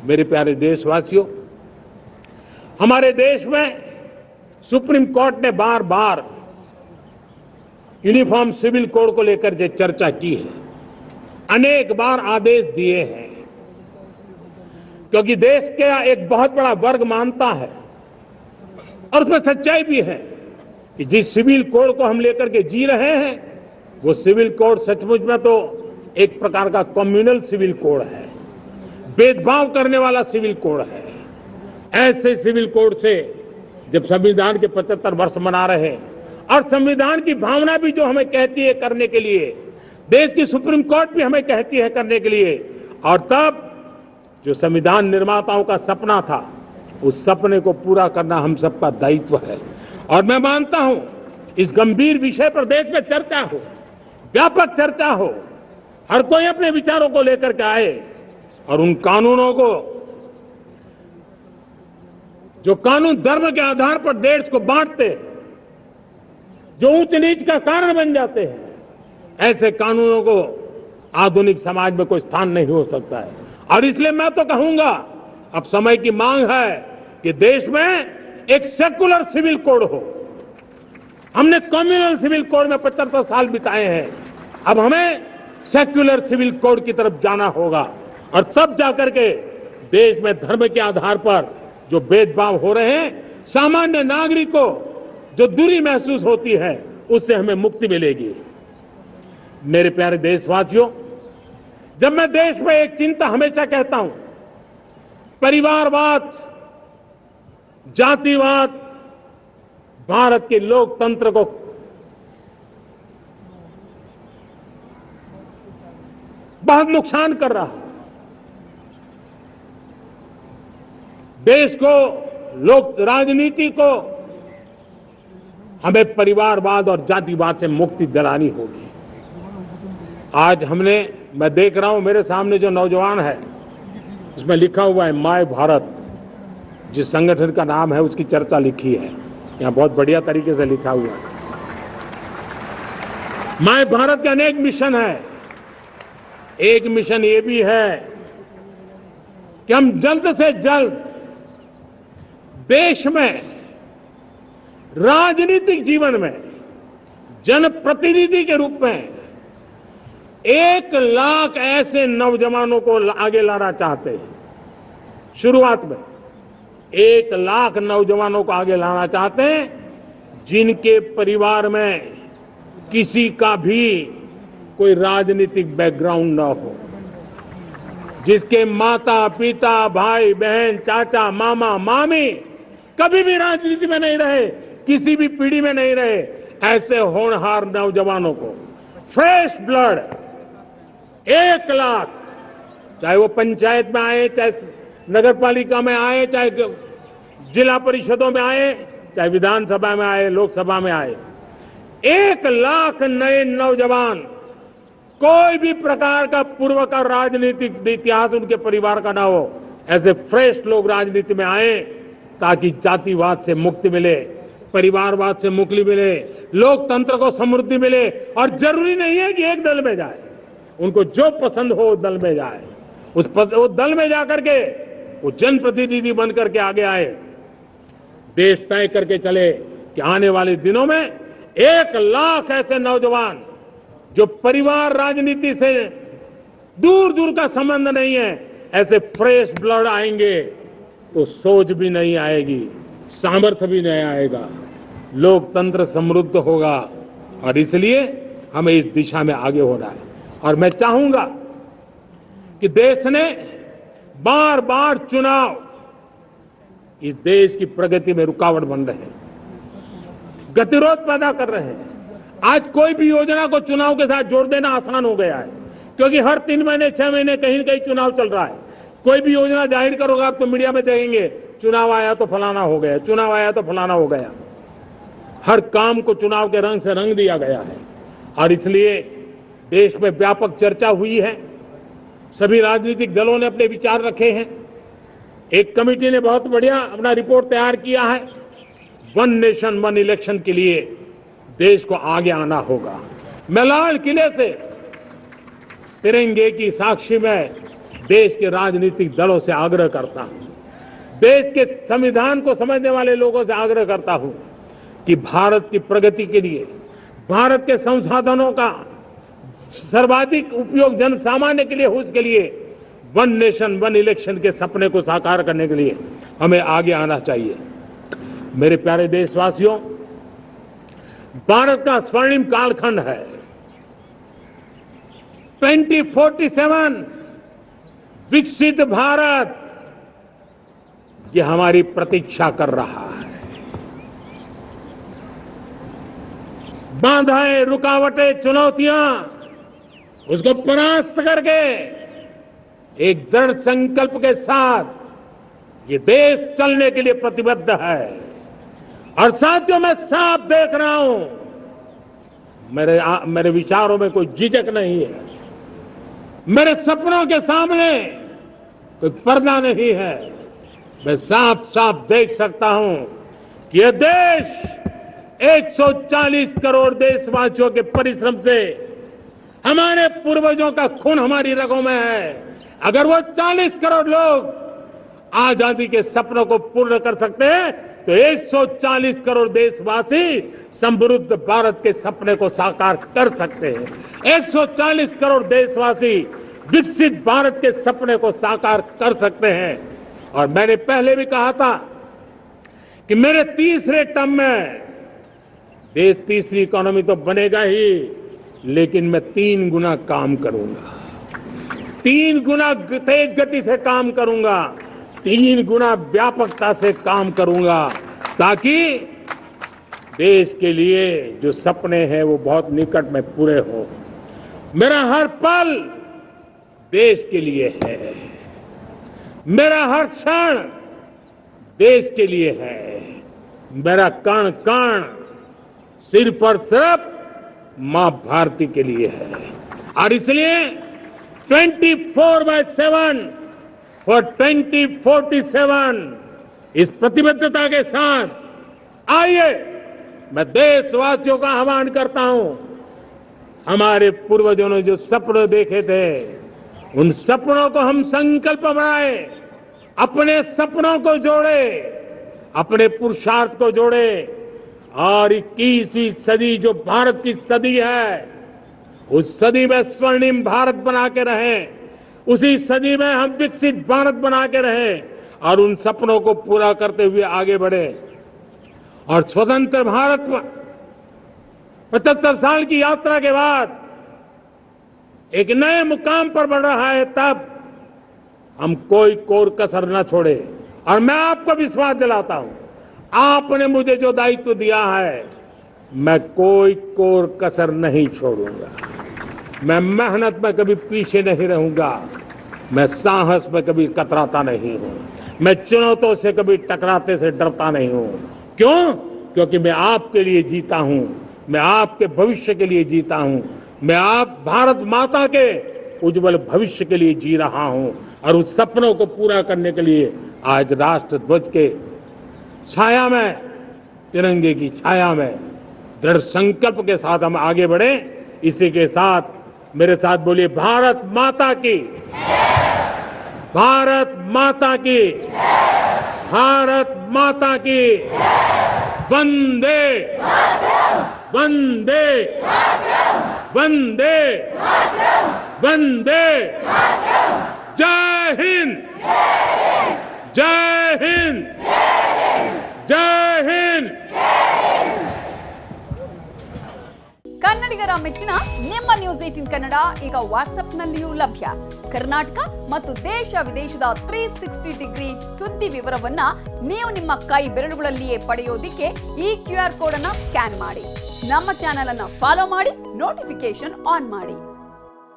मेरे प्यारे देशवासियों, हमारे देश में सुप्रीम कोर्ट ने बार बार यूनिफॉर्म सिविल कोड को लेकर जो चर्चा की है, अनेक बार आदेश दिए हैं, क्योंकि देश का एक बहुत बड़ा वर्ग मानता है और उसमें सच्चाई भी है कि जिस सिविल कोड को हम लेकर के जी रहे हैं वो सिविल कोड सचमुच में तो एक प्रकार का कम्युनल सिविल कोड है, भेदभाव करने वाला सिविल कोड है। ऐसे सिविल कोड से जब संविधान के 75 वर्ष मना रहे हैं और संविधान की भावना भी जो हमें कहती है करने के लिए, देश की सुप्रीम कोर्ट भी हमें कहती है करने के लिए, और तब जो संविधान निर्माताओं का सपना था उस सपने को पूरा करना हम सबका दायित्व है। और मैं मानता हूं इस गंभीर विषय पर देश में चर्चा हो, व्यापक चर्चा हो, हर कोई अपने विचारों को लेकर के आए और उन कानूनों को, जो कानून धर्म के आधार पर देश को बांटते, जो ऊंच नीच का कारण बन जाते हैं, ऐसे कानूनों को आधुनिक समाज में कोई स्थान नहीं हो सकता है। और इसलिए मैं तो कहूंगा अब समय की मांग है कि देश में एक सेकुलर सिविल कोड हो। हमने कम्युनल सिविल कोड में 75 साल बिताए हैं, अब हमें सेक्युलर सिविल कोड की तरफ जाना होगा और तब जाकर के देश में धर्म के आधार पर जो भेदभाव हो रहे हैं, सामान्य नागरिक को जो दूरी महसूस होती है, उससे हमें मुक्ति मिलेगी। मेरे प्यारे देशवासियों, जब मैं देश में एक चिंता हमेशा कहता हूं, परिवारवाद, जातिवाद भारत के लोकतंत्र को बहुत नुकसान कर रहा है। देश को, लोक राजनीति को हमें परिवारवाद और जातिवाद से मुक्ति दिलानी होगी। आज मैं देख रहा हूं मेरे सामने जो नौजवान है, उसमें लिखा हुआ है माय भारत, जिस संगठन का नाम है उसकी चर्चा लिखी है, यहाँ बहुत बढ़िया तरीके से लिखा हुआ है। माय भारत के अनेक मिशन है। एक मिशन ये भी है कि हम जल्द से जल्द देश में राजनीतिक जीवन में जनप्रतिनिधि के रूप में 1 लाख ऐसे नौजवानों को आगे लाना चाहते हैं। शुरुआत में 1 लाख नौजवानों को आगे लाना चाहते हैं जिनके परिवार में किसी का भी कोई राजनीतिक बैकग्राउंड न हो, जिसके माता पिता भाई बहन चाचा मामा मामी कभी भी राजनीति में नहीं रहे, किसी भी पीढ़ी में नहीं रहे, ऐसे होनहार नौजवानों को फ्रेश ब्लड 1 लाख, चाहे वो पंचायत में आए, चाहे नगर पालिका में आए, चाहे जिला परिषदों में आए, चाहे विधानसभा में आए, लोकसभा में आए, 1 लाख नए नौजवान, कोई भी प्रकार का पूर्व का राजनीतिक इतिहास उनके परिवार का ना हो, ऐसे फ्रेश लोग राजनीति में आए ताकि जातिवाद से मुक्ति मिले, परिवारवाद से मुक्ति मिले, लोकतंत्र को समृद्धि मिले। और जरूरी नहीं है कि एक दल में जाए, उनको जो पसंद हो दल में जाए, उस दल में जाकर के वो जनप्रतिनिधि बनकर के आगे आए। देश तय करके चले कि आने वाले दिनों में 1 लाख ऐसे नौजवान जो परिवार राजनीति से दूर दूर का संबंध नहीं है, ऐसे फ्रेश ब्लड आएंगे तो सोच भी नहीं आएगी, सामर्थ्य भी नहीं आएगा, लोकतंत्र समृद्ध होगा। और इसलिए हमें इस दिशा में आगे होना है। और मैं चाहूंगा कि देश ने बार बार चुनाव इस देश की प्रगति में रुकावट बन रहे हैं, गतिरोध पैदा कर रहे हैं। आज कोई भी योजना को चुनाव के साथ जोड़ देना आसान हो गया है, क्योंकि हर 3 महीने 6 महीने कहीं न कहीं चुनाव चल रहा है। कोई भी योजना जाहिर करोगे आप तो मीडिया में देखेंगे, चुनाव आया तो फलाना हो गया, चुनाव आया तो फलाना हो गया। हर काम को चुनाव के रंग से रंग दिया गया है। और इसलिए देश में व्यापक चर्चा हुई है, सभी राजनीतिक दलों ने अपने विचार रखे हैं। एक कमेटी ने बहुत बढ़िया अपना रिपोर्ट तैयार किया है। 1 नेशन 1 इलेक्शन के लिए देश को आगे आना होगा। मैं लाल किले से तिरंगे की साक्षी में देश के राजनीतिक दलों से आग्रह करता हूं, देश के संविधान को समझने वाले लोगों से आग्रह करता हूं कि भारत की प्रगति के लिए, भारत के संसाधनों का सर्वाधिक उपयोग जन सामान्य के लिए हो, उसके लिए वन नेशन वन इलेक्शन के सपने को साकार करने के लिए हमें आगे आना चाहिए। मेरे प्यारे देशवासियों, भारत का स्वर्णिम कालखंड है। 2047 विकसित भारत, ये हमारी प्रतीक्षा कर रहा है। बाधाएं, रुकावटें, चुनौतियां, उसको परास्त करके एक दृढ़ संकल्प के साथ ये देश चलने के लिए प्रतिबद्ध है। और साथियों, मैं साफ देख रहा हूं, मेरे विचारों में कोई झिझक नहीं है, मेरे सपनों के सामने कोई पर्दा नहीं है। मैं साफ साफ देख सकता हूं कि यह देश 140 करोड़ देशवासियों के परिश्रम से, हमारे पूर्वजों का खून हमारी रगों में है। अगर वो 40 करोड़ लोग आजादी के सपनों को पूर्ण कर सकते हैं तो 140 करोड़ देशवासी समृद्ध भारत के सपने को साकार कर सकते हैं। 140 करोड़ देशवासी विकसित भारत के सपने को साकार कर सकते हैं। और मैंने पहले भी कहा था कि मेरे तीसरे टर्म में देश तीसरी इकोनॉमी तो बनेगा ही, लेकिन मैं 3 गुना काम करूंगा, 3 गुना तेज गति से काम करूंगा, 3 गुना व्यापकता से काम करूंगा, ताकि देश के लिए जो सपने हैं वो बहुत निकट में पूरे हो। मेरा हर पल देश के लिए है, मेरा हर क्षण देश के लिए है, मेरा कण कण सिर्फ और सिर्फ मां भारती के लिए है। और इसलिए 24/7 फॉर 2047 इस प्रतिबद्धता के साथ आइए, मैं देशवासियों का आह्वान करता हूं, हमारे पूर्वजों ने जो सपने देखे थे उन सपनों को हम संकल्प बनाए, अपने सपनों को जोड़े, अपने पुरुषार्थ को जोड़े और 21वीं सदी जो भारत की सदी है उस सदी में स्वर्णिम भारत बना के रहें, उसी सदी में हम विकसित भारत बना के रहें और उन सपनों को पूरा करते हुए आगे बढ़े। और स्वतंत्र भारत 75 साल की यात्रा के बाद एक नए मुकाम पर बढ़ रहा है, तब हम कोई कोर कसर न छोड़े। और मैं आपको विश्वास दिलाता हूं, आपने मुझे जो दायित्व दिया है मैं कोई कोर कसर नहीं छोड़ूंगा। मैं मेहनत में कभी पीछे नहीं रहूंगा, मैं साहस में कभी कतराता नहीं हूं, मैं चुनौतियों से कभी टकराते से डरता नहीं हूं। क्यों? क्योंकि मैं आपके लिए जीता हूं, मैं आपके भविष्य के लिए जीता हूं, मैं आप भारत माता के उज्जवल भविष्य के लिए जी रहा हूं। और उस सपनों को पूरा करने के लिए आज राष्ट्र ध्वज के छाया में, तिरंगे की छाया में दृढ़ संकल्प के साथ हम आगे बढ़े। इसी के साथ मेरे साथ बोलिए, भारत माता की, भारत माता की, भारत माता की, वंदे वंदे वंदे वंदे, जय हिंद, जय हिंद, जय हिंद। ಕನ್ನಡಿಗರ ಮೆಚ್ಚಿನ ನಿಮ್ಮ ನ್ಯೂಸ್ 18 ಕನ್ನಡ ಈಗ ವಾಟ್ಸ್ಆಪ್ನಲ್ಲಿಯೂ ಲಭ್ಯ. ಕರ್ನಾಟಕ ಮತ್ತು ದೇಶ ವಿದೇಶದ 360 ಡಿಗ್ರಿ ಸುದ್ದಿ ವಿವರವನ್ನ ನೀವು ನಿಮ್ಮ ಕೈ ಬೆರಳುಗಳಲ್ಲಿಯೇ ಪಡೆಯೋದಿಕ್ಕೆ ಈ QR ಕೋಡ್ ಅನ್ನು ಸ್ಕ್ಯಾನ್ ಮಾಡಿ. ನಮ್ಮ ಚಾನೆಲ್ ಅನ್ನು ಫಾಲೋ ಮಾಡಿ, ನೋಟಿಫಿಕೇಶನ್ ಆನ್ ಮಾಡಿ.